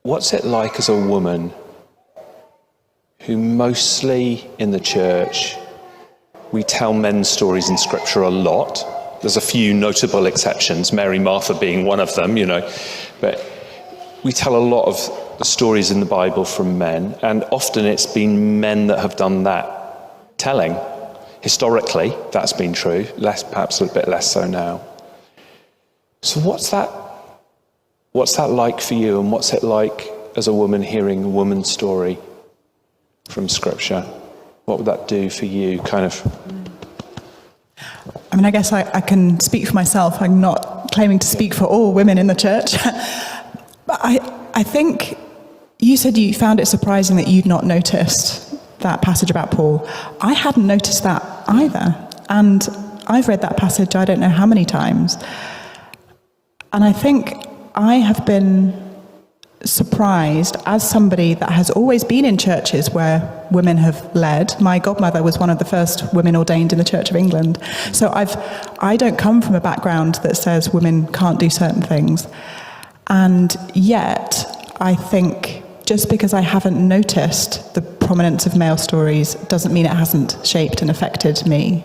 what's it like as a woman who mostly in the church, we tell men's stories in Scripture a lot. There's a few notable exceptions, Mary, Martha being one of them, but we tell a lot of the stories in the Bible from men, and often it's been men that have done that telling. Historically, that's been true, perhaps a bit less so now. So what's that like for you, and what's it like as a woman hearing a woman's story from Scripture? What would that do for you, kind of? I mean, I guess I can speak for myself. I'm not claiming to speak for all women in the church. But I think you said you found it surprising that you'd not noticed that passage about Paul. I hadn't noticed that either. And I've read that passage I don't know how many times. And I think I have been surprised, as somebody that has always been in churches where women have led. My godmother was one of the first women ordained in the Church of England. So I don't come from a background that says women can't do certain things. And yet, I think just because I haven't noticed the prominence of male stories doesn't mean it hasn't shaped and affected me.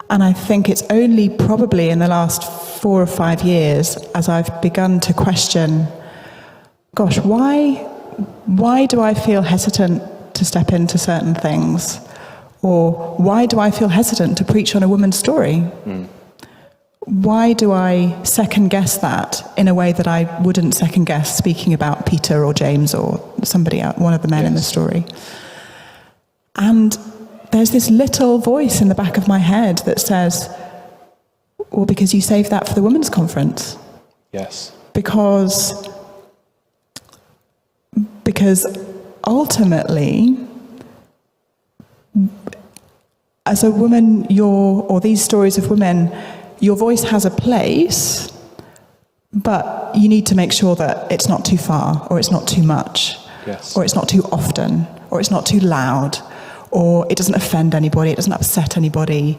And I think it's only probably in the last 4 or 5 years as I've begun to question, gosh, why do I feel hesitant to step into certain things? Or why do I feel hesitant to preach on a woman's story? Why do I second guess that in a way that I wouldn't second guess speaking about Peter or James or somebody else, one of the men in the story? And there's this little voice in the back of my head that says, well, because you saved that for the women's conference. Yes. Because ultimately, as a woman, or these stories of women, your voice has a place, but you need to make sure that it's not too far, or it's not too much, or it's not too often, or it's not too loud, or it doesn't offend anybody, it doesn't upset anybody.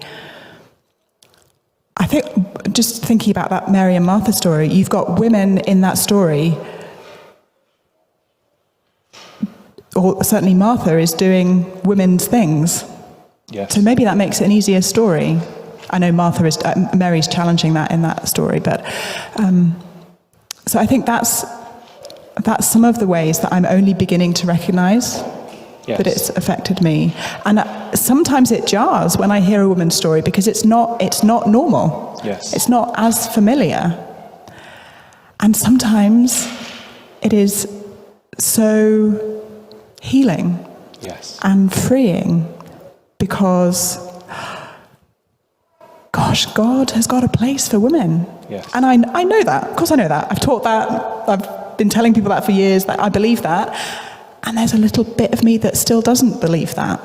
I think, just thinking about that Mary and Martha story, you've got women in that story, or certainly Martha is doing women's things. Yes. So maybe that makes it an easier story. I know Mary's challenging that in that story, but so I think that's some of the ways that I'm only beginning to recognise that it's affected me. And sometimes it jars when I hear a woman's story because it's not normal. Yes. It's not as familiar. And sometimes it is so healing and freeing because, gosh, God has got a place for women. Yes. And I know that. Of course I know that. I've taught that. I've been telling people that for years, that I believe that. And there's a little bit of me that still doesn't believe that.